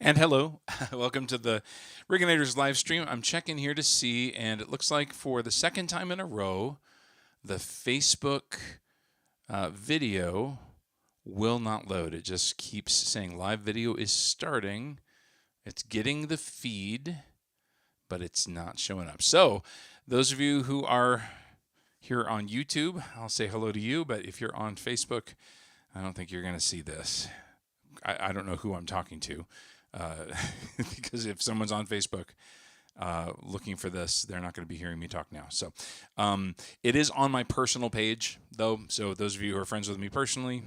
And hello, welcome to the Rigganators live stream. I'm checking here to see, and it looks like for the second time in a row, the Facebook video will not load. It just keeps saying live video is starting. It's getting the feed, but it's not showing up. So, those of you who are here on YouTube, I'll say hello to you, but if you're on Facebook, I don't think you're going to see this. I don't know who I'm talking to. Because if someone's on Facebook looking for this, they're not going to be hearing me talk now. So it is on my personal page, though. So those of you who are friends with me personally,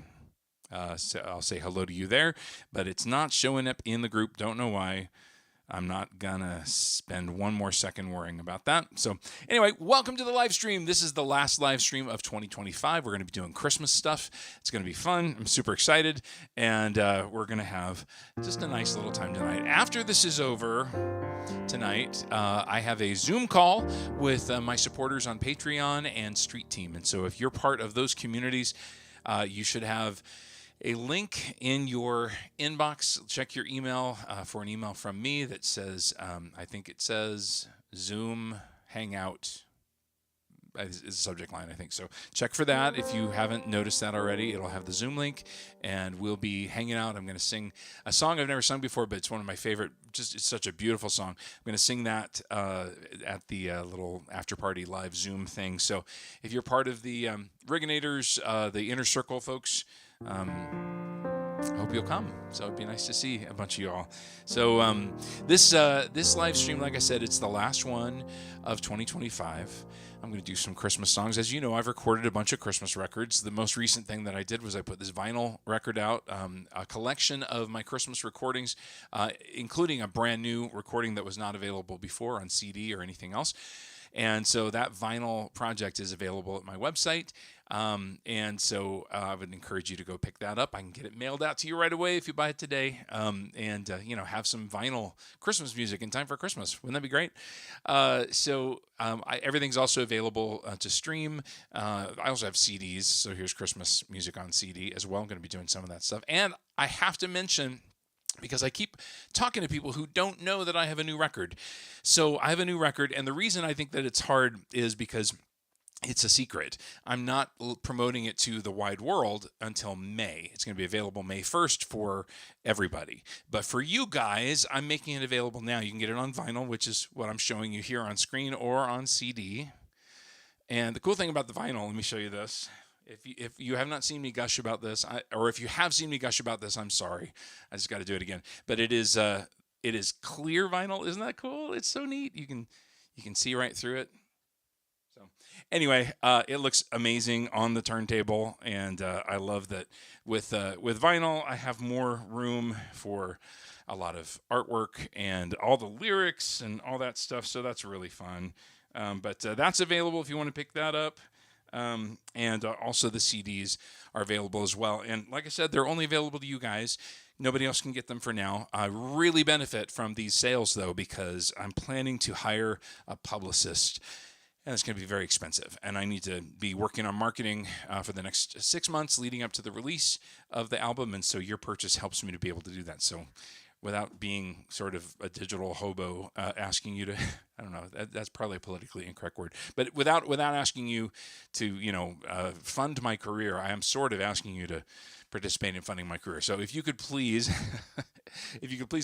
I'll say hello to you there. But it's not showing up in the group. Don't know why. I'm not going to spend one more second worrying about that. So anyway, welcome to the live stream. This is the last live stream of 2025. We're going to be doing Christmas stuff. It's going to be fun. I'm super excited. And we're going to have just a nice little time tonight. After this is over tonight, I have a Zoom call with my supporters on Patreon and Street Team. And so if you're part of those communities, you should have a link in your inbox. Check your email for an email from me that says, I think it says Zoom Hangout is the subject line, I think. So check for that. If you haven't noticed that already, it'll have the Zoom link, and we'll be hanging out. I'm going to sing a song I've never sung before, but it's one of my favorite. Just it's such a beautiful song. I'm going to sing that at the little after party live Zoom thing. So if you're part of the Rigganators, the Inner Circle folks, I hope you'll come. So it'd be nice to see a bunch of y'all. So this live stream, like I said, it's the last one of 2025. I'm going to do some Christmas songs. As you know, I've recorded a bunch of Christmas records. The most recent thing that I did was I put this vinyl record out, a collection of my Christmas recordings, including a brand new recording that was not available before on CD or anything else. And so that vinyl project is available at my website. And so I would encourage you to go pick that up. I can get it mailed out to you right away if you buy it today. And have some vinyl Christmas music in time for Christmas. Wouldn't that be great? Everything's also available to stream. I also have CDs. So here's Christmas music on CD as well. I'm going to be doing some of that stuff. And I have to mention, because I keep talking to people who don't know that I have a new record. So I have a new record, and the reason I think that it's hard is because it's a secret. I'm not promoting it to the wide world until May. It's going to be available May 1st for everybody. But for you guys, I'm making it available now. You can get it on vinyl, which is what I'm showing you here on screen, or on CD. And the cool thing about the vinyl, let me show you this. If you have not seen me gush about this, or if you have seen me gush about this, I'm sorry. I just got to do it again. But it is clear vinyl. Isn't that cool? It's so neat. You can see right through it. So anyway, it looks amazing on the turntable, and I love that with vinyl, I have more room for a lot of artwork and all the lyrics and all that stuff. So that's really fun. But that's available if you want to pick that up. And also the CDs are available as well. And like I said, they're only available to you guys. Nobody else can get them for now. I really benefit from these sales, though, because I'm planning to hire a publicist. And it's going to be very expensive. And I need to be working on marketing for the next 6 months leading up to the release of the album. And so your purchase helps me to be able to do that. So without being sort of a digital hobo, asking you to, I don't know, that's probably a politically incorrect word, but without asking you to, fund my career, I am sort of asking you to participate in funding my career. So if you could please,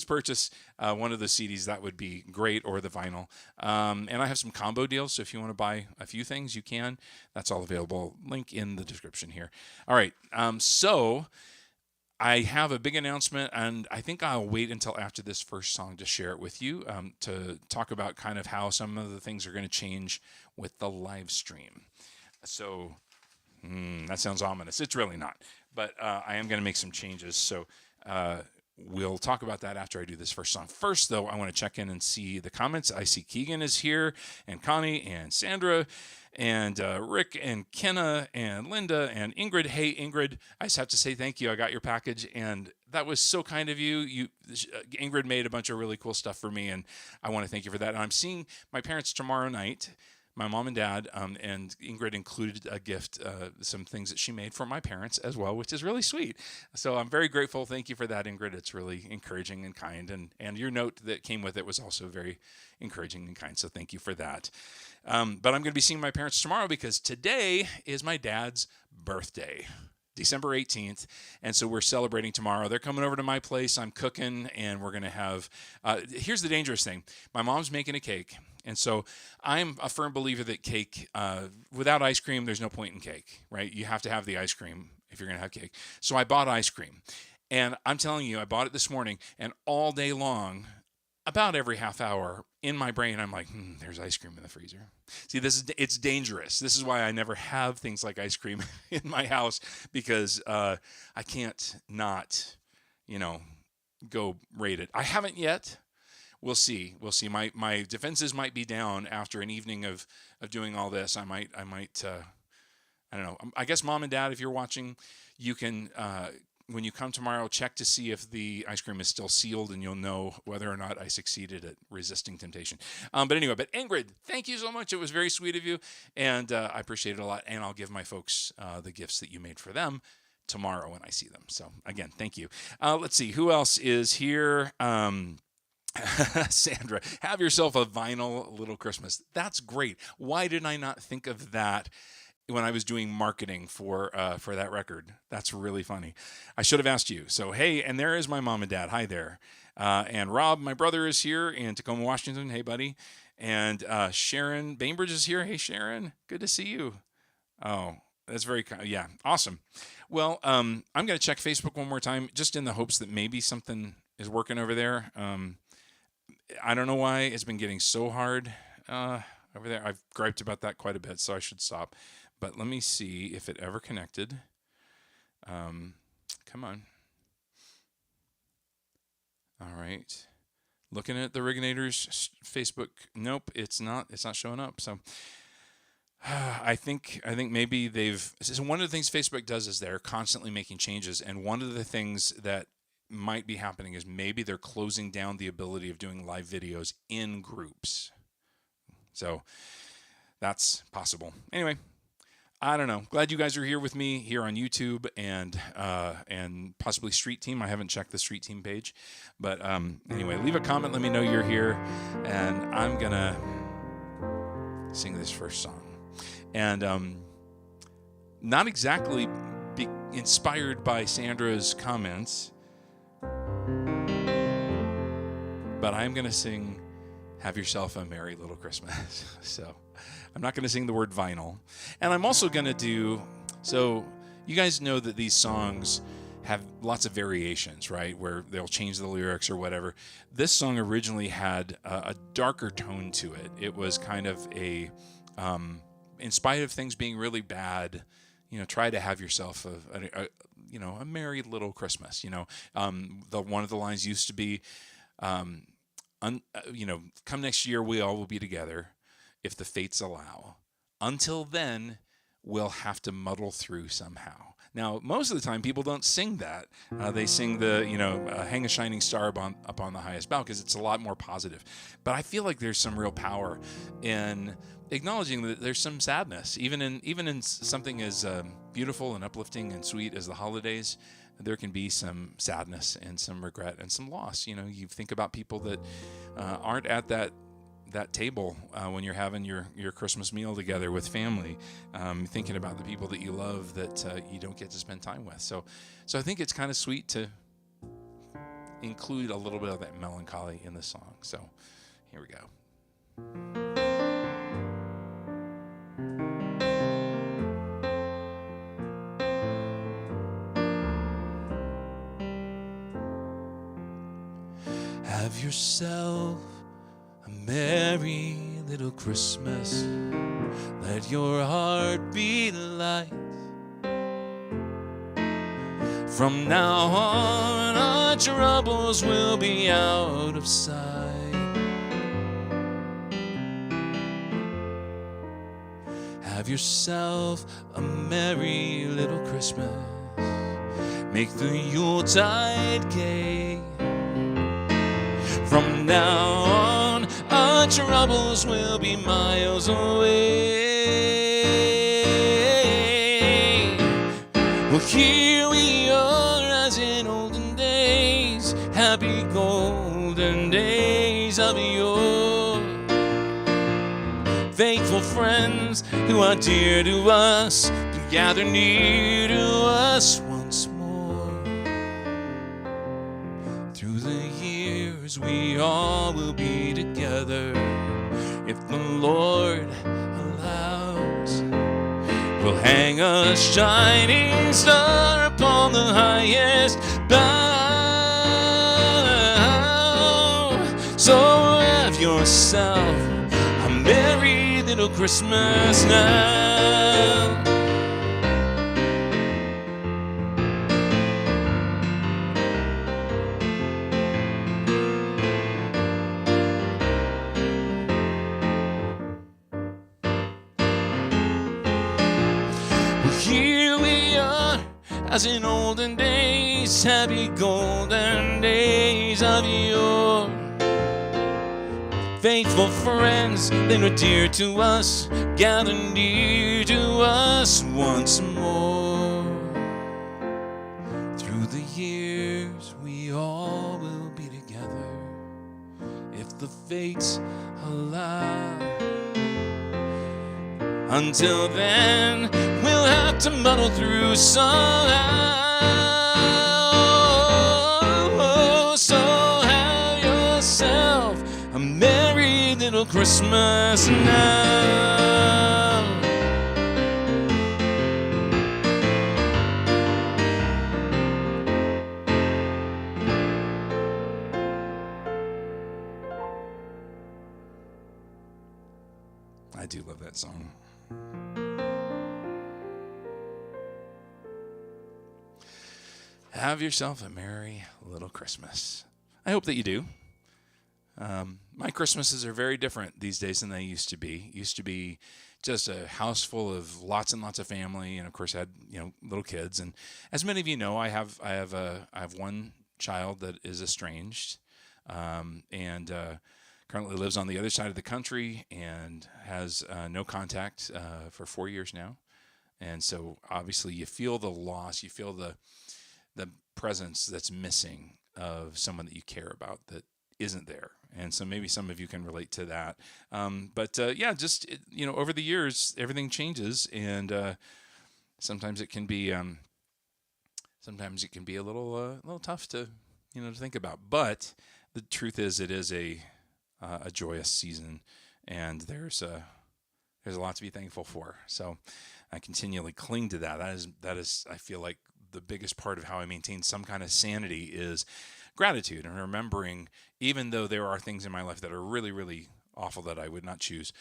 purchase one of the CDs, that would be great, or the vinyl. And I have some combo deals, so if you want to buy a few things, you can. That's all available. Link in the description here. All right, so I have a big announcement, and I think I'll wait until after this first song to share it with you, to talk about kind of how some of the things are going to change with the live stream. So that sounds ominous. It's really not, but I am going to make some changes. So we'll talk about that after I do this first song. First, though, I want to check in and see the comments. I see Keegan is here, and Connie, and Sandra, and Rick, and Kenna, and Linda, and Ingrid. Hey, Ingrid, I just have to say thank you. I got your package, and that was so kind of you. Ingrid made a bunch of really cool stuff for me, and I want to thank you for that. And I'm seeing my parents tomorrow night, my mom and dad, and Ingrid included a gift, some things that she made for my parents as well, which is really sweet. So I'm very grateful. Thank you for that, Ingrid. It's really encouraging and kind. And your note that came with it was also very encouraging and kind. So thank you for that. But I'm going to be seeing my parents tomorrow because today is my dad's birthday. December 18th, and so we're celebrating tomorrow. They're coming over to my place. I'm cooking, and we're going to have, here's the dangerous thing. My mom's making a cake, and so I'm a firm believer that cake, without ice cream, there's no point in cake, right? You have to have the ice cream if you're going to have cake. So I bought ice cream, and I'm telling you, I bought it this morning, and all day long, about every half hour, in my brain, I'm like, there's ice cream in the freezer. See, it's dangerous. This is why I never have things like ice cream in my house, because I can't not, go raid it. I haven't yet. We'll see. My defenses might be down after an evening of doing all this. I might. I don't know. I guess Mom and Dad, if you're watching, you can. When you come tomorrow, check to see if the ice cream is still sealed, and you'll know whether or not I succeeded at resisting temptation. But Ingrid, thank you so much. It was very sweet of you, and I appreciate it a lot. And I'll give my folks the gifts that you made for them tomorrow when I see them. So, again, thank you. Let's see. Who else is here? Sandra, have yourself a vinyl little Christmas. That's great. Why did I not think of that when I was doing marketing for that record? That's really funny. I should have asked you. So, hey, and there is my mom and dad. Hi there. And Rob, my brother, is here in Tacoma, Washington. Hey, buddy. And Sharon Bainbridge is here. Hey, Sharon. Good to see you. Oh, that's very kind. Yeah, awesome. Well, I'm going to check Facebook one more time, just in the hopes that maybe something is working over there. I don't know why it's been getting so hard over there. I've griped about that quite a bit, so I should stop. But let me see if it ever connected. Come on. All right. Looking at the Rigganators Facebook. Nope, it's not showing up. So I think maybe so one of the things Facebook does is they're constantly making changes, and one of the things that might be happening is maybe they're closing down the ability of doing live videos in groups. So that's possible. Anyway, I don't know. Glad you guys are here with me here on YouTube and possibly Street Team. I haven't checked the Street Team page, but anyway, leave a comment. Let me know you're here, and I'm gonna sing this first song. And not exactly inspired by Sandra's comments, but I'm gonna sing "Have Yourself a Merry Little Christmas." So I'm not going to sing the word vinyl. And I'm also going to do, so you guys know that these songs have lots of variations, right? Where they'll change the lyrics or whatever. This song originally had a darker tone to it. It was kind of in spite of things being really bad, try to have yourself a merry little Christmas. One of the lines used to be, come next year, we all will be together, if the fates allow. Until then, we'll have to muddle through somehow. Now, most of the time, people don't sing that. They sing the, hang a shining star up on the highest bough, because it's a lot more positive. But I feel like there's some real power in acknowledging that there's some sadness, even in something as beautiful and uplifting and sweet as the holidays. There can be some sadness and some regret and some loss. You think about people that aren't at that table when you're having your Christmas meal together with family, thinking about the people that you love that you don't get to spend time with. So I think it's kind of sweet to include a little bit of that melancholy in the song. So here we go. Have yourself a merry little Christmas. Let your heart be light. From now on, our troubles will be out of sight. Have yourself a merry little Christmas. Make the Yuletide gay. From now on, our our troubles will be miles away. Well, here we are as in olden days, happy golden days of yore. Faithful friends who are dear to us, to gather near to us once more. Through the years we all will be together, if the Lord allows. We'll hang a shining star upon the highest bough. So have yourself a merry little Christmas now. Here we are, as in olden days, happy golden days of yore. Faithful friends, they were dear to us, gather near to us once more. Through the years, we all will be together, if the fates allow. Until then, we'll have to muddle through somehow. So have yourself a merry little Christmas now. I do love that song. Have yourself a merry little Christmas. I hope that you do. My Christmases are very different these days than they used to be. Used to be just a house full of lots and lots of family, and of course I had little kids. And as many of you know, I have one child that is estranged, and currently lives on the other side of the country and has no contact for 4 years now. And so obviously you feel the loss, you feel the presence that's missing of someone that you care about that isn't there. And so maybe some of you can relate to that. Just over the years, everything changes, and sometimes it can be a little tough to to think about. But the truth is, it is a joyous season, and there's a lot to be thankful for. So I continually cling to that. That is I feel like the biggest part of how I maintain some kind of sanity is gratitude and remembering, even though there are things in my life that are really, really awful that I would not choose,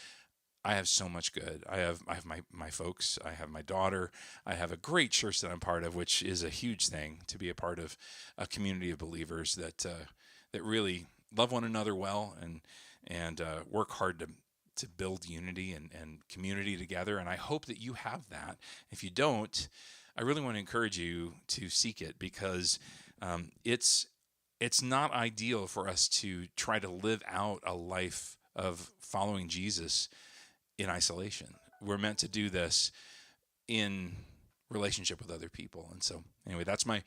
I have so much good. I have my folks. I have my daughter. I have a great church that I'm part of, which is a huge thing to be a part of a community of believers that really love one another well and work hard to build unity and community together. And I hope that you have that. If you don't, I really want to encourage you to seek it, because it's not ideal for us to try to live out a life of following Jesus in isolation. We're meant to do this in relationship with other people. And so anyway, that's my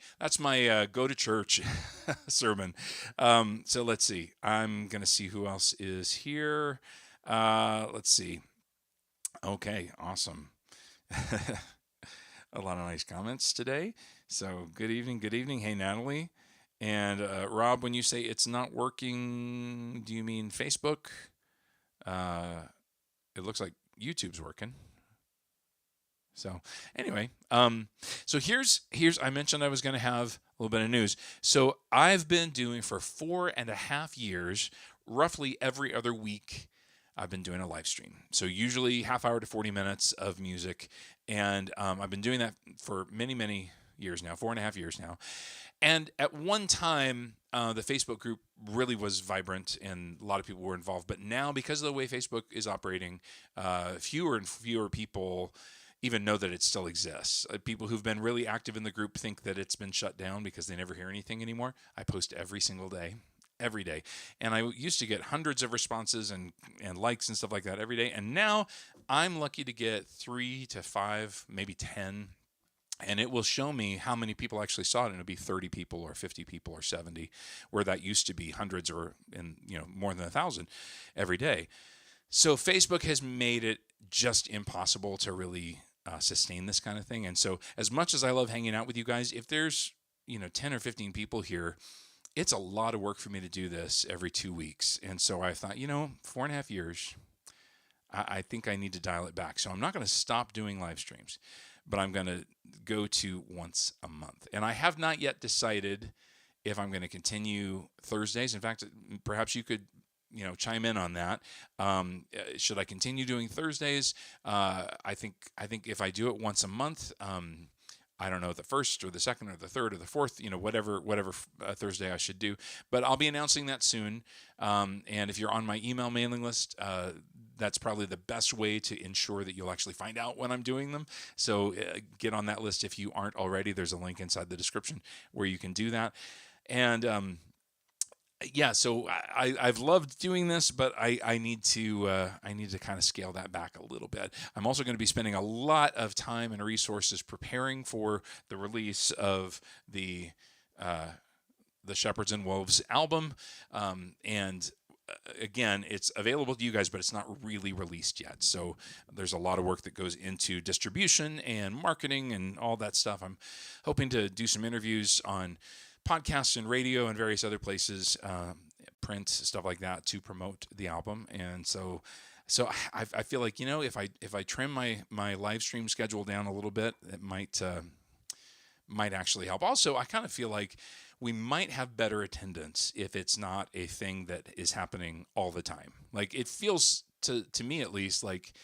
go to church sermon. So let's see. I'm going to see who else is here. Let's see. Okay, awesome. A lot of nice comments today. So good evening. Hey, Natalie. And Rob, when you say it's not working, do you mean Facebook? It looks like YouTube's working. So anyway, so here's I mentioned I was going to have a little bit of news. So I've been doing for 4.5 years, roughly every other week, I've been doing a live stream. So usually half hour to 40 minutes of music. And I've been doing that for many, many years now, 4.5 years now. And at one time, the Facebook group really was vibrant and a lot of people were involved. But now, because of the way Facebook is operating, fewer and fewer people even know that it still exists. People who've been really active in the group think that it's been shut down because they never hear anything anymore. I post every single day. every day. And I used to get hundreds of responses and likes and stuff like that every day. And now I'm lucky to get 3 to 5, maybe 10. And it will show me how many people actually saw it. And it'll be 30 people or 50 people or 70, where that used to be hundreds or more than 1,000 every day. So Facebook has made it just impossible to really sustain this kind of thing. And so as much as I love hanging out with you guys, if there's 10 or 15 people here, it's a lot of work for me to do this every 2 weeks. And so I thought, 4.5 years, I think I need to dial it back. So I'm not going to stop doing live streams, but I'm going to go to once a month. And I have not yet decided if I'm going to continue Thursdays. In fact, perhaps you could, chime in on that. Should I continue doing Thursdays? I think if I do it once a month, I don't know, the first or the second or the third or the fourth, whatever Thursday I should do. But I'll be announcing that soon. And if you're on my email mailing list, that's probably the best way to ensure that you'll actually find out when I'm doing them. So get on that list if you aren't already. There's a link inside the description where you can do that. And so I've loved doing this, but I need to kind of scale that back a little bit. I'm also going to be spending a lot of time and resources preparing for the release of the Shepherds and Wolves album, and again, it's available to you guys, but it's not really released yet. So there's a lot of work that goes into distribution and marketing and all that stuff. I'm hoping to do some interviews on podcasts and radio and various other places, print, stuff like that, to promote the album. And so I feel like, if I trim my live stream schedule down a little bit, it might actually help. Also, I kind of feel like we might have better attendance if it's not a thing that is happening all the time. Like, it feels to me at least like,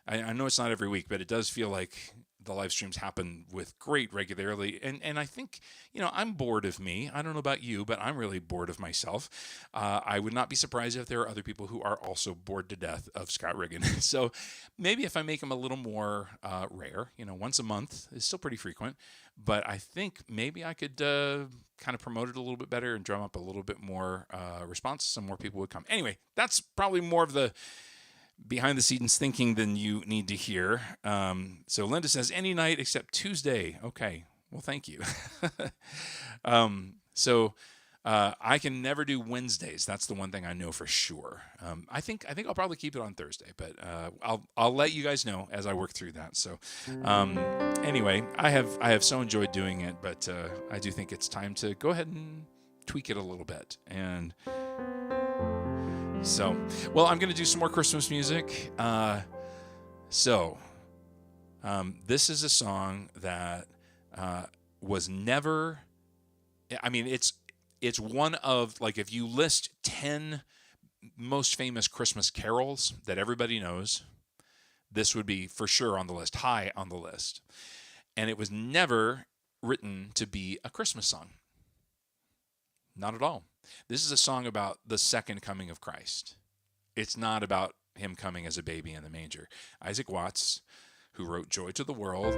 I know it's not every week, but it does feel like the live streams happen with great regularity. And I think, I'm bored of me. I don't know about you, but I'm really bored of myself. I would not be surprised if there are other people who are also bored to death of Scott Riggan. So maybe if I make them a little more rare, once a month is still pretty frequent, but I think maybe I could kind of promote it a little bit better and drum up a little bit more response. Some more people would come. Anyway, that's probably more of the behind the scenes thinking than you need to hear. So Linda says, any night except Tuesday. Okay. Well, thank you. I can never do Wednesdays. That's the one thing I know for sure. I think I'll probably keep it on Thursday, but I'll let you guys know as I work through that. So anyway, I have so enjoyed doing it, but I do think it's time to go ahead and tweak it a little bit. And so, well, I'm going to do some more Christmas music. This is a song that was never, it's one of, like, if you list 10 most famous Christmas carols that everybody knows, this would be for sure on the list, high on the list. And it was never written to be a Christmas song. Not at all. This is a song about the second coming of Christ. It's not about him coming as a baby in the manger. Isaac Watts, who wrote Joy to the World,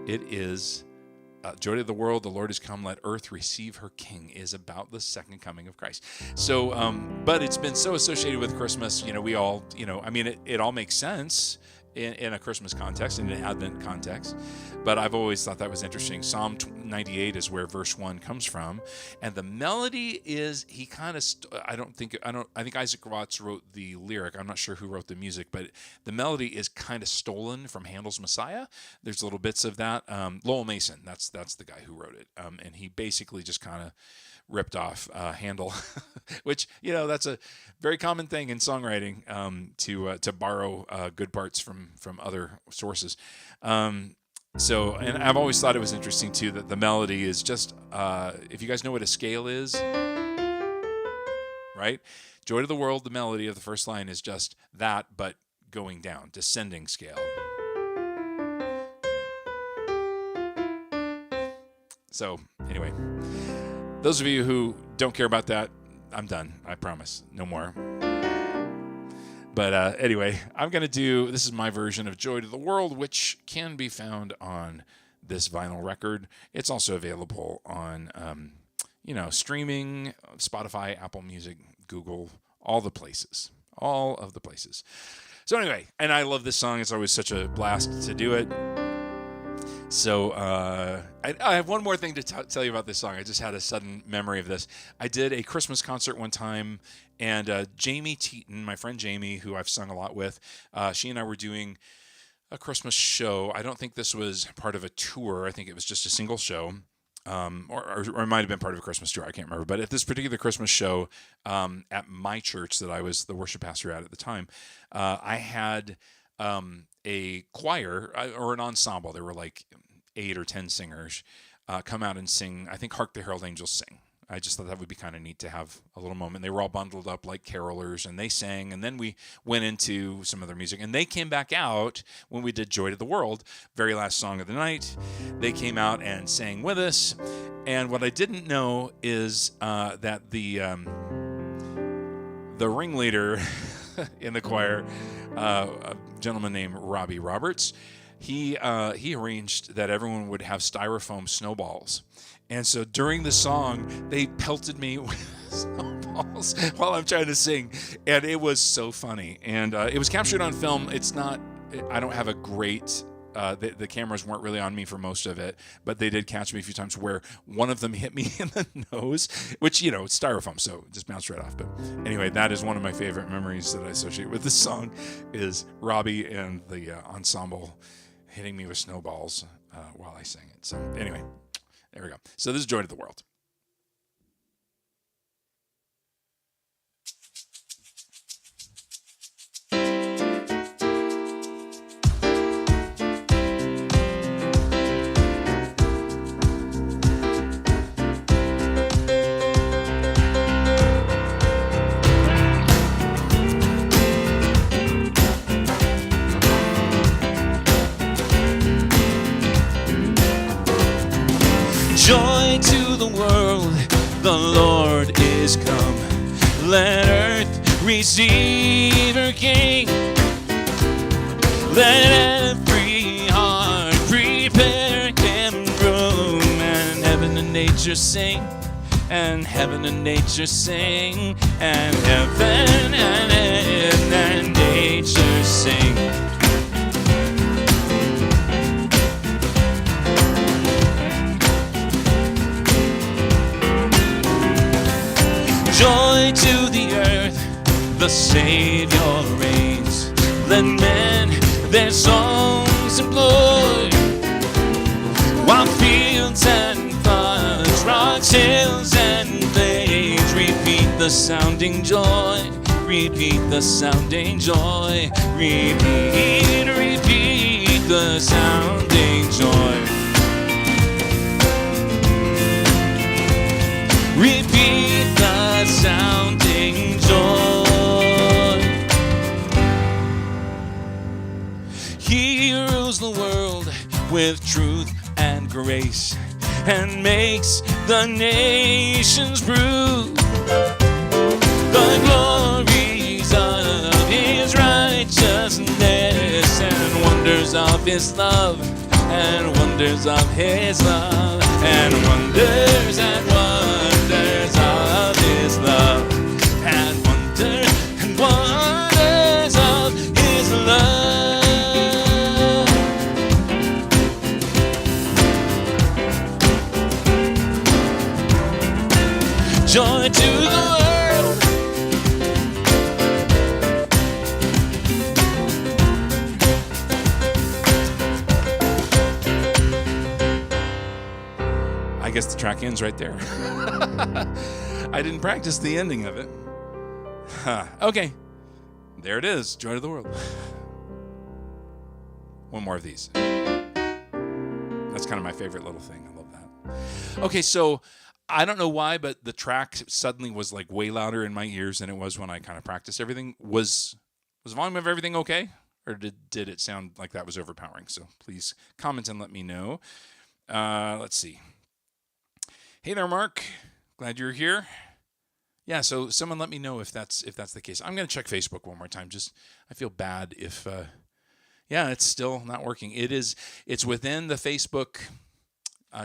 it is Joy to the World, the Lord is come, let earth receive her King, is about the second coming of Christ. So, but it's been so associated with Christmas, we all, it all makes sense in a Christmas context, in an Advent context. But I've always thought that was interesting. Psalm 98 is where verse 1 comes from. And the melody is, he kind of, I think Isaac Watts wrote the lyric. I'm not sure who wrote the music, but the melody is kind of stolen from Handel's Messiah. There's little bits of that. Lowell Mason, that's the guy who wrote it. And he basically just kind of ripped off Handel, which, that's a very common thing in songwriting, to borrow good parts from other sources. And I've always thought it was interesting too that the melody is just, if you guys know what a scale is, right? Joy to the World, the melody of the first line is just that, but going down, descending scale. So anyway, those of you who don't care about that, I'm done. I promise. No more. But anyway, I'm going to do, this is my version of Joy to the World, which can be found on this vinyl record. It's also available on, streaming, Spotify, Apple Music, Google, all the places. All of the places. So anyway, and I love this song. It's always such a blast to do it. So I have one more thing to tell you about this song. I just had a sudden memory of this. I did a Christmas concert one time, and Jamie Teaton, my friend Jamie, who I've sung a lot with, she and I were doing a Christmas show. I don't think this was part of a tour. I think it was just a single show. Or it might have been part of a Christmas tour. I can't remember. But at this particular Christmas show at my church that I was the worship pastor at the time, I had a choir or an ensemble. There were like 8 or 10 singers come out and sing, I think, Hark the Herald Angels Sing. I just thought that would be kind of neat to have a little moment. They were all bundled up like carolers, and they sang, and then we went into some other music. And they came back out when we did Joy to the World, very last song of the night. They came out and sang with us. And what I didn't know is that the ringleader in the choir, a gentleman named Robbie Roberts, he arranged that everyone would have styrofoam snowballs. And so during the song, they pelted me with snowballs while I'm trying to sing. And it was so funny. And it was captured on film. I don't have a great, the cameras weren't really on me for most of it, but they did catch me a few times where one of them hit me in the nose, which, it's styrofoam, so it just bounced right off. But anyway, that is one of my favorite memories that I associate with this song, is Robbie and the ensemble hitting me with snowballs while I sang it. So anyway. There we go. So this is Joy to the World. Joy to the world, the Lord is come. Let earth receive her King. Let every heart prepare him room. And heaven and nature sing, and heaven and nature sing, and heaven and nature sing. Joy to the earth, the Savior reigns. Let men their songs employ, while fields and floods, rocks, hills, and plains repeat the sounding joy, repeat the sounding joy, repeat the sounding joy. Repeat the sounding joy. He rules the world with truth and grace, and makes the nations prove the glories of his righteousness, and wonders of his love, and wonders of his love, and wonders and wonders of his love, and wonders of his love. Joy to the world. I guess the track ends right there. I didn't practice the ending of it. Okay, there it is. Joy to the world. One more of these. That's kind of my favorite little thing. I love that. Okay, so I don't know why, but the track suddenly was like way louder in my ears than it was when I kind of practiced everything. Was the volume of everything okay? Or did it sound like that was overpowering? So please comment and let me know. Let's see. Hey there, Mark. Glad you're here. Yeah, so someone let me know if that's the case. I'm going to check Facebook one more time. Just I feel bad if Yeah, it's still not working. It's within the Facebook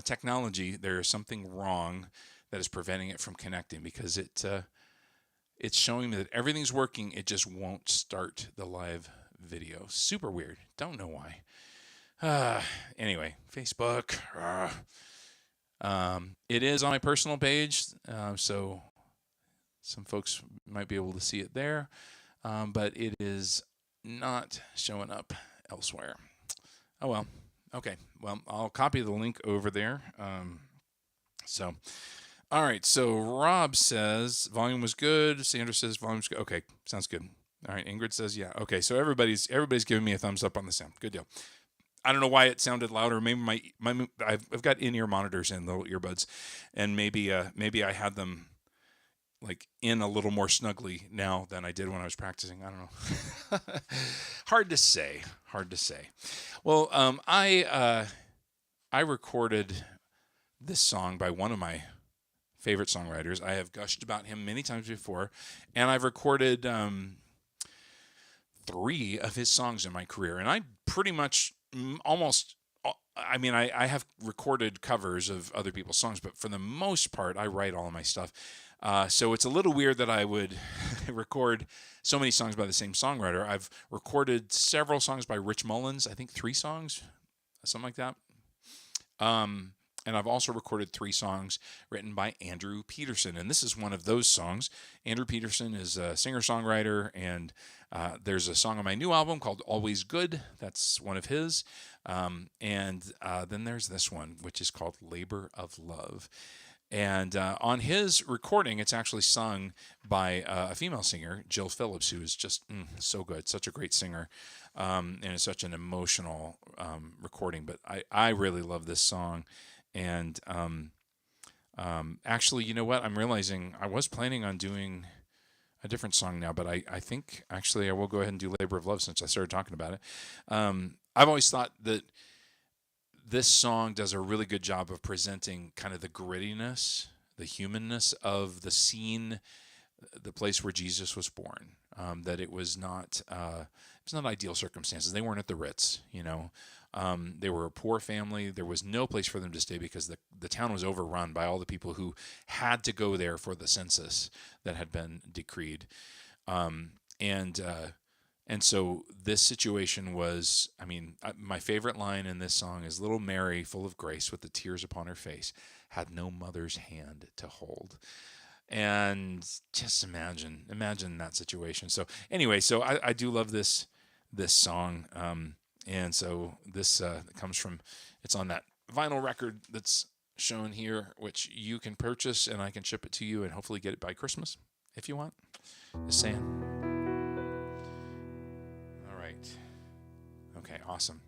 technology. There is something wrong that is preventing it from connecting because it's showing me that everything's working. It just won't start the live video. Super weird. Don't know why. Anyway, Facebook. It is on my personal page, so some folks might be able to see it there, but it is not showing up elsewhere. Oh well. Okay. Well, I'll copy the link over there. All right. So Rob says volume was good. Sandra says volume's good. Okay, sounds good. All right. Ingrid says yeah. Okay. So everybody's giving me a thumbs up on the sound. Good deal. I don't know why it sounded louder. Maybe I've got in-ear monitors and little earbuds, and maybe I had them like in a little more snugly now than I did when I was practicing. I don't know. Hard to say. Well, I recorded this song by one of my favorite songwriters. I have gushed about him many times before, and I've recorded 3 of his songs in my career, and I pretty much almost. I mean, I have recorded covers of other people's songs, but for the most part, I write all of my stuff. So it's a little weird that I would record so many songs by the same songwriter. I've recorded several songs by Rich Mullins, I think 3 songs, something like that. And I've also recorded 3 songs written by Andrew Peterson. And this is one of those songs. Andrew Peterson is a singer-songwriter, and there's a song on my new album called Always Good. That's one of his. And then there's this one, which is called Labor of Love. And on his recording, it's actually sung by a female singer, Jill Phillips, who is just so good, such a great singer, and it's such an emotional recording. But I really love this song. And actually, you know what? I'm realizing I was planning on doing a different song now, but I think actually I will go ahead and do Labor of Love since I started talking about it. I've always thought that this song does a really good job of presenting kind of the grittiness, the humanness of the scene, the place where Jesus was born. That it was not ideal circumstances. They weren't at the Ritz, you know. They were a poor family. There was no place for them to stay because the town was overrun by all the people who had to go there for the census that had been decreed. And so this situation was, I mean, my favorite line in this song is, little Mary, full of grace, with the tears upon her face, had no mother's hand to hold. And just imagine that situation. So anyway, so I do love this song. And so this comes from, it's on that vinyl record that's shown here, which you can purchase, and I can ship it to you and hopefully get it by Christmas if you want. Just saying. Okay, awesome.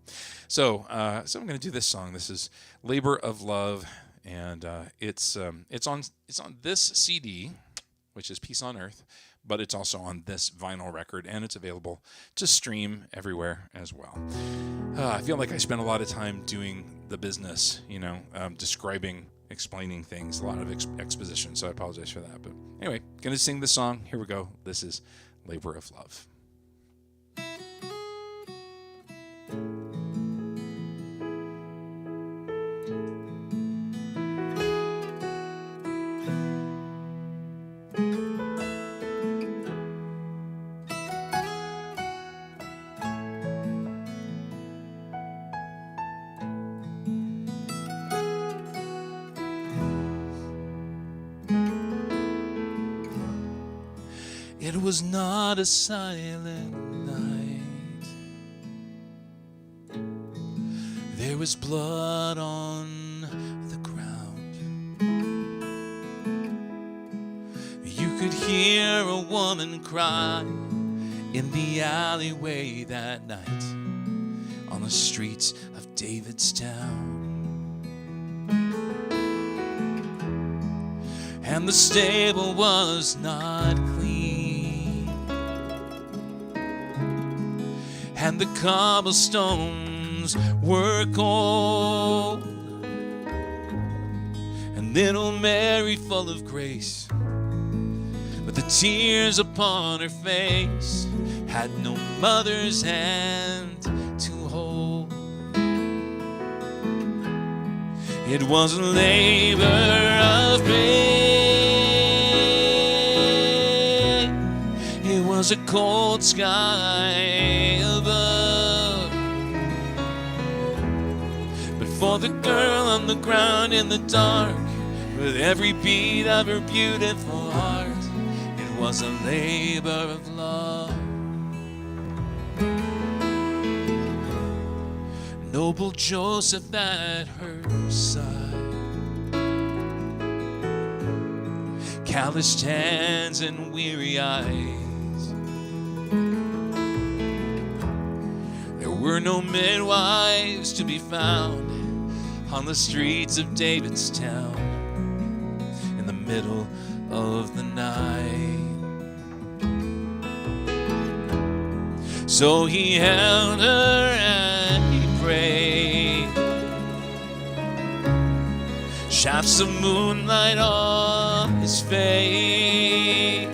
So I'm going to do this song. This is "Labor of Love," and it's on this CD, which is Peace on Earth, but it's also on this vinyl record, and it's available to stream everywhere as well. I feel like I spent a lot of time doing the business, you know, explaining things, a lot of exposition. So I apologize for that. But anyway, going to sing this song. Here we go. This is "Labor of Love." It was not a silent night. There was blood on the ground. You could hear a woman cry in the alleyway that night on the streets of David's town. And the stable was not clean, and the cobblestones were cold, and little Mary, full of grace, with the tears upon her face, had no mother's hand to It was a labor of pain. It was a cold sky above. But for the girl on the ground in the dark, with every beat of her beautiful heart, it was a labor of love. Noble Joseph at her side, calloused hands and weary eyes. There were no midwives to be found on the streets of David's town in the middle of the night. So he held her and he prayed. Shafts of moonlight on his face.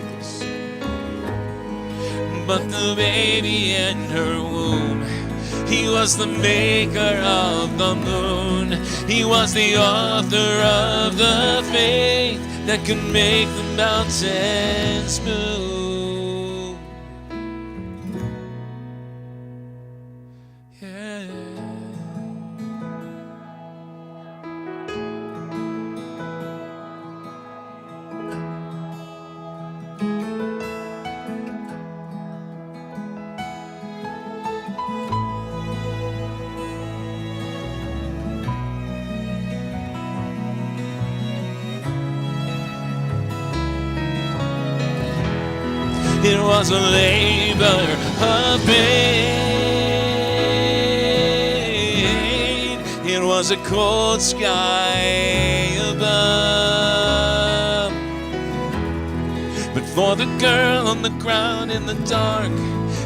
But the baby in her womb, he was the maker of the moon. He was the author of the faith that could make the mountains move. It was a labor of pain. It was a cold sky above. But for the girl on the ground in the dark,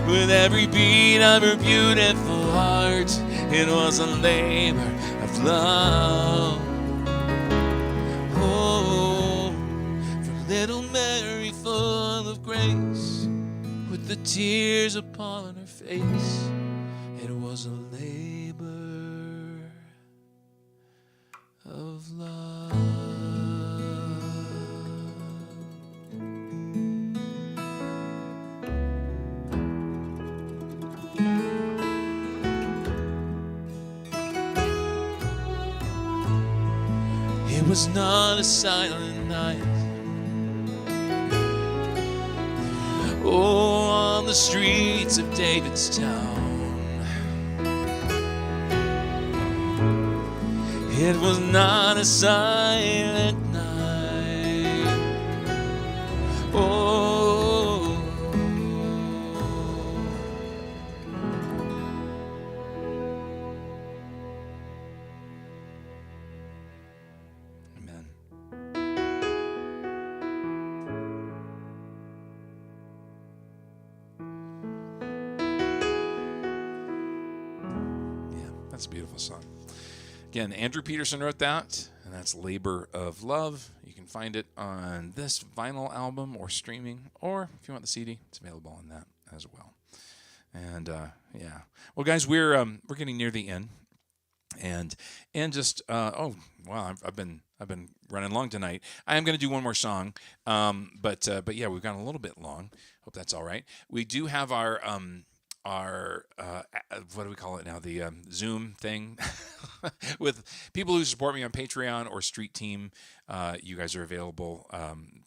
with every beat of her beautiful heart, it was a labor of love. Oh, for little Mary full of grace, with the tears upon her face, it was a labor of love. It was not a silent night. Oh, on the streets of David's town, it was not a silent night. Oh, amen. That's a beautiful song. Again, Andrew Peterson wrote that, and that's Labor of Love. You can find it on this vinyl album or streaming, or if you want the CD, it's available on that as well. And yeah, well, guys, we're getting near the end, and just oh wow, I've been running long tonight. I am going to do one more song, but yeah, we've gone a little bit long. Hope that's all right. We do have our what do we call it now? The Zoom thing with people who support me on Patreon or Street Team. You guys are available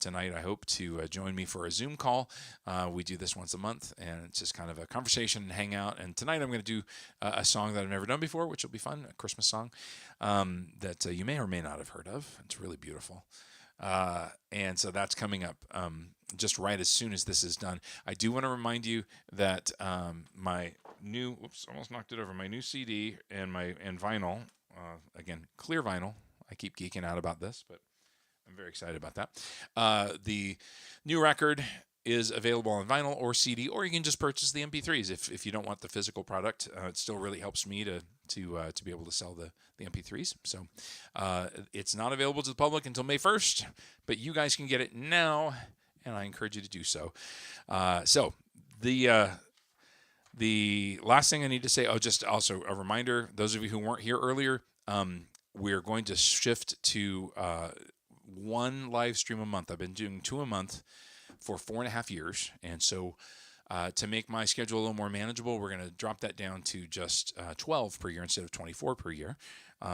tonight, I hope, to join me for a Zoom call. We do this once a month, and it's just kind of a conversation and hang out. And tonight I'm going to do a song that I've never done before, which will be fun, a Christmas song that you may or may not have heard of. It's really beautiful. And so that's coming up just right as soon as this is done. I do want to remind you that my new, almost knocked it over, my new CD and vinyl, again, clear vinyl. I keep geeking out about this, but I'm very excited about that. The new record is available on vinyl or CD, or you can just purchase the MP3s if you don't want the physical product. It still really helps me to be able to sell the MP3s. So it's not available to the public until May 1st, but you guys can get it now, and I encourage you to do so. So the last thing I need to say, just also a reminder, those of you who weren't here earlier, we're going to shift to one live stream a month. I've been doing 2 a month for 4.5 years, and so to make my schedule a little more manageable, we're going to drop that down to just 12 per year instead of 24 per year.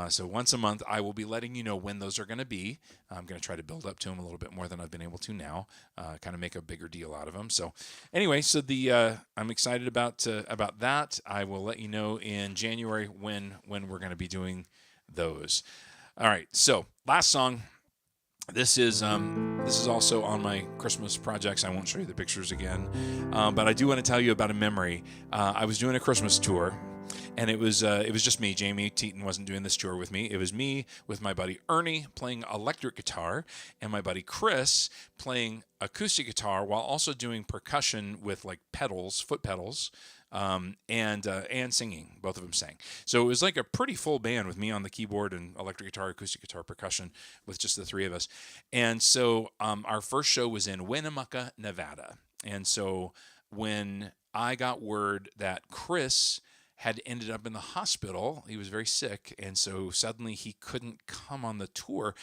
So once a month, I will be letting you know when those are going to be. I'm going to try to build up to them a little bit more than I've been able to now, kind of make a bigger deal out of them. So anyway, so I'm excited about that. I will let you know in January when we're going to be doing those. All right, so last song. This is also on my Christmas projects. I won't show you the pictures again, but I do want to tell you about a memory. I was doing a Christmas tour, and it was just me. Jamie Teton wasn't doing this tour with me. It was me with my buddy Ernie playing electric guitar, and my buddy Chris playing acoustic guitar while also doing percussion with like pedals, foot pedals. And singing. Both of them sang. So it was like a pretty full band with me on the keyboard and electric guitar, acoustic guitar, percussion with just the three of us. And so our first show was in Winnemucca, Nevada. And so when I got word that Chris had ended up in the hospital, he was very sick, and so suddenly he couldn't come on the tour.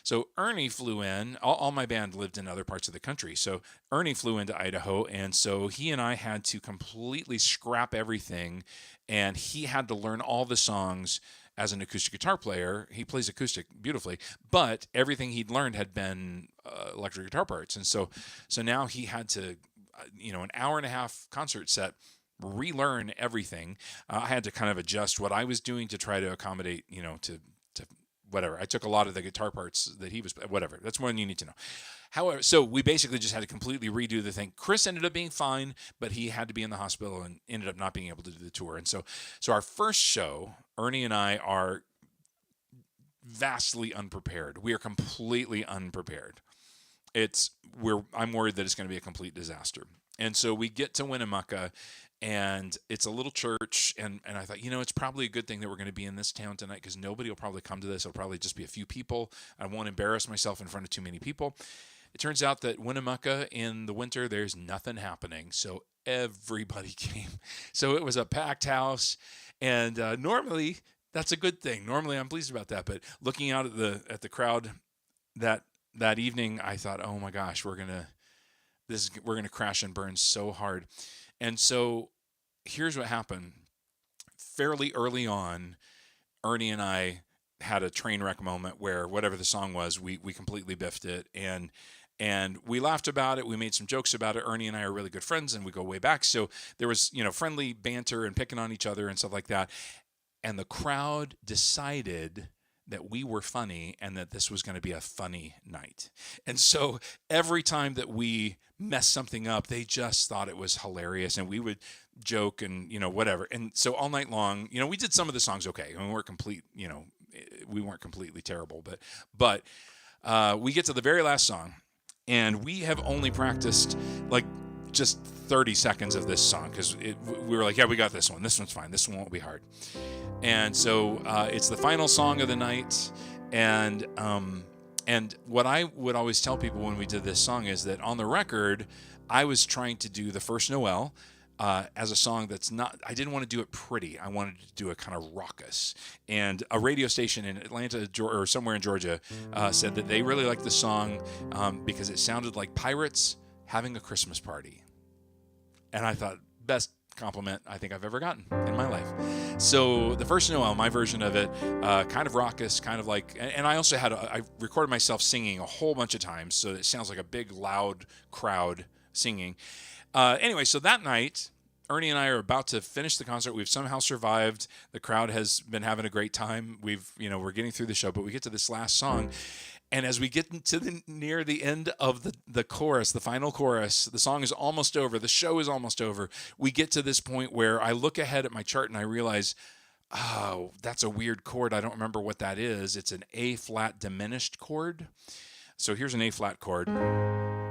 So Ernie flew in. All my band lived in other parts of the country. So Ernie flew into Idaho, and so he and I had to completely scrap everything, and he had to learn all the songs as an acoustic guitar player. He plays acoustic beautifully, but everything he'd learned had been electric guitar parts. And so now he had to, an hour and a half concert set, relearn everything. I had to kind of adjust what I was doing to try to accommodate, to whatever. I took a lot of the guitar parts that he was, whatever. That's more than you need to know. However, so we basically just had to completely redo the thing. Chris ended up being fine, but he had to be in the hospital and ended up not being able to do the tour. And so our first show, Ernie and I are vastly unprepared. We are completely unprepared. I'm worried that it's going to be a complete disaster. And so we get to Winnemucca, and it's a little church, and I thought, it's probably a good thing that we're going to be in this town tonight because nobody will probably come to this. It'll probably just be a few people. I won't embarrass myself in front of too many people. It turns out that Winnemucca in the winter, there's nothing happening, so everybody came. So it was a packed house, and normally that's a good thing. Normally I'm pleased about that, but looking out at the crowd that evening, I thought, oh my gosh, we're gonna crash and burn so hard. And so here's what happened. Fairly early on, Ernie and I had a train wreck moment where whatever the song was, we completely biffed it. And we laughed about it. We made some jokes about it. Ernie and I are really good friends, and we go way back. So there was, friendly banter and picking on each other and stuff like that. And the crowd decided that we were funny and that this was going to be a funny night. And so every time that we messed something up, they just thought it was hilarious, and we would joke and, whatever. And so all night long, we did some of the songs okay. I mean, we weren't completely terrible, but we get to the very last song, and we have only practiced like just 30 seconds of this song because we were like, yeah, we got this one. This one's fine. This one won't be hard. And so it's the final song of the night, and what I would always tell people when we did this song is that on the record, I was trying to do the first Noel as a song that's not, I didn't want to do it pretty. I wanted to do it kind of raucous. And a radio station in Atlanta or somewhere in Georgia said that they really liked the song because it sounded like pirates having a Christmas party. And I thought, best compliment I think I've ever gotten in my life. So the first Noel, my version of it, kind of raucous, kind of like, and I also I recorded myself singing a whole bunch of times, so it sounds like a big, loud crowd singing. Anyway, so that night, Ernie and I are about to finish the concert. We've somehow survived. The crowd has been having a great time. We're getting through the show, but we get to this last song. And as we get to near the end of the chorus, the final chorus, the song is almost over. The show is almost over. We get to this point where I look ahead at my chart and I realize, oh, that's a weird chord. I don't remember what that is. It's an A-flat diminished chord. So here's an A-flat chord.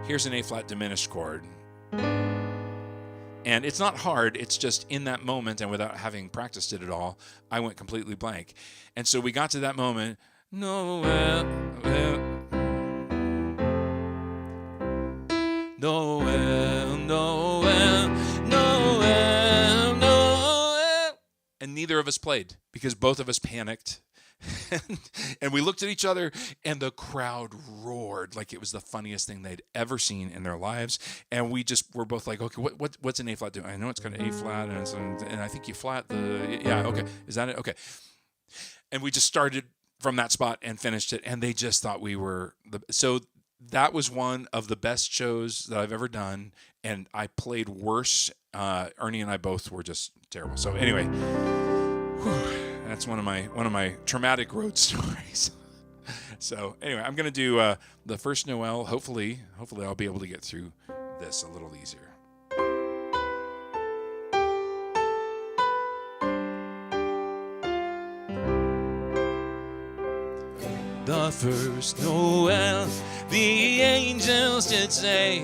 Here's an A-flat diminished chord. And it's not hard. It's just in that moment, and without having practiced it at all, I went completely blank. And so we got to that moment. Noel, Noel, Noel, Noel, Noel. And neither of us played because both of us panicked. And we looked at each other, and the crowd roared like it was the funniest thing they'd ever seen in their lives. And we just were both like, okay, what's an A flat doing? I know it's got an A flat, and I think you flat the, yeah, okay, is that it? Okay. And we just started from that spot and finished it, and they just thought we were so that was one of the best shows that I've ever done, and I played worse. Ernie and I both were just terrible. So anyway, that's one of my traumatic road stories. So anyway, I'm gonna do the first Noel. Hopefully I'll be able to get through this a little easier. The first Noel, the angels did say,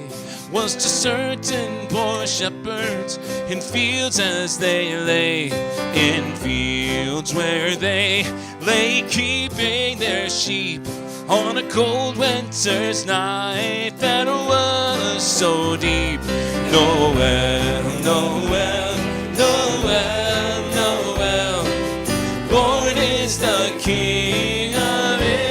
was to certain poor shepherds in fields as they lay, in fields where they lay keeping their sheep on a cold winter's night that was so deep. Noel, Noel, Noel, Noel, born is the King of Israel.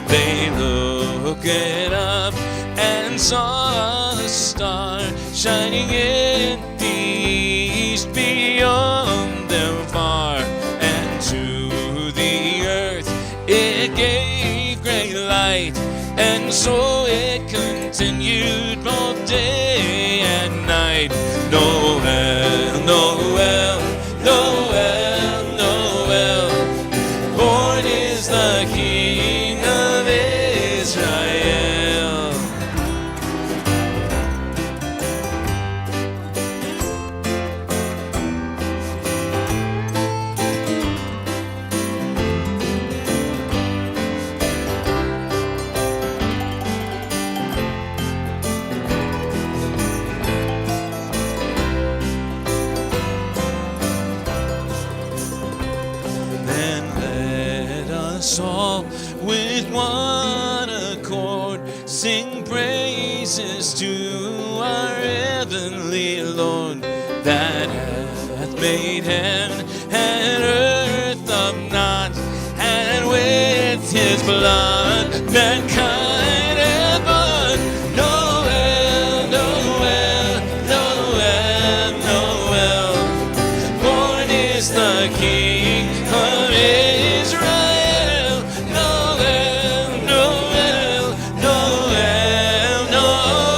They looked up and saw a star shining in the east beyond them far, and to the earth it gave great light, and so it continued both day and night. Noel, Noel, Noel, Noel, born is the King of Israel. Then let us all with one accord sing praises to our heavenly Lord, that hath made heaven and earth of naught, and with his blood mankind hath bought. Noel, Noel, Noel, Noel, born is the King of Israel. Noel, Noel, Noel, Noel,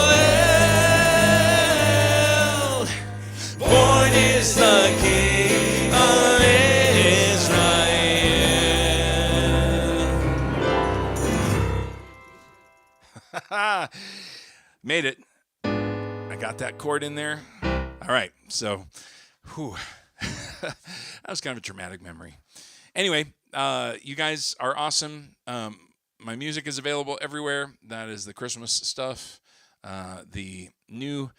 born is the King of Israel. Made it. I got that chord in there. All right, so, that was kind of a traumatic memory. Anyway, you guys are awesome. My music is available everywhere. That is the Christmas stuff. The new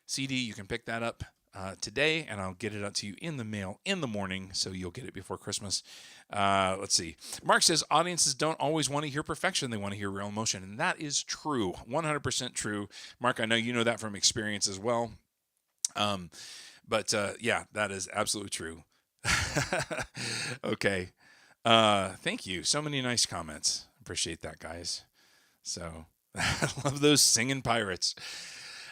CD, you can pick that up today, and I'll get it out to you in the mail in the morning, so you'll get it before Christmas. Let's see. Mark says, audiences don't always want to hear perfection. They want to hear real emotion, and that is true. 100% true. Mark, I know you know that from experience as well. But yeah, that is absolutely true. Okay. Thank you. So many nice comments. Appreciate that, guys. So I love those singing pirates.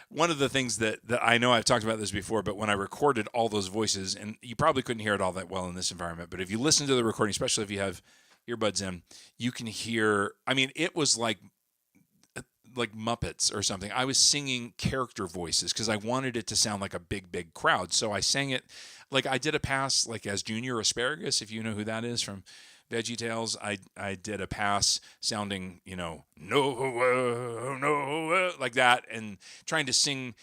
One of the things that I know I've talked about this before, but when I recorded all those voices, and you probably couldn't hear it all that well in this environment, but if you listen to the recording, especially if you have earbuds in, you can hear, I mean, it was like Muppets or something. I was singing character voices because I wanted it to sound like a big crowd. So I sang it like I did a pass like as Junior Asparagus, if you know who that is from Veggie Tales. I did a pass sounding, no, like that, and trying to sing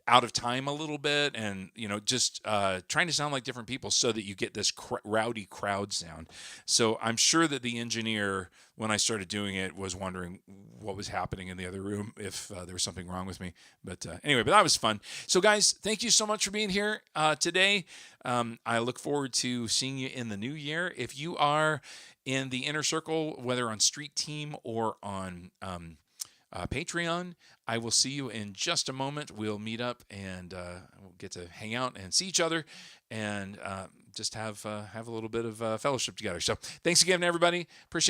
out of time a little bit, and just trying to sound like different people so that you get this rowdy crowd sound. So I'm sure that the engineer, when I started doing it, was wondering what was happening in the other room, if there was something wrong with me. But anyway, but that was fun. So guys, thank you so much for being here today. I look forward to seeing you in the new year. If you are in the inner circle, whether on street team or on Patreon. I will see you in just a moment. We'll meet up and we'll get to hang out and see each other and just have a little bit of fellowship together. So thanks again, everybody. Appreciate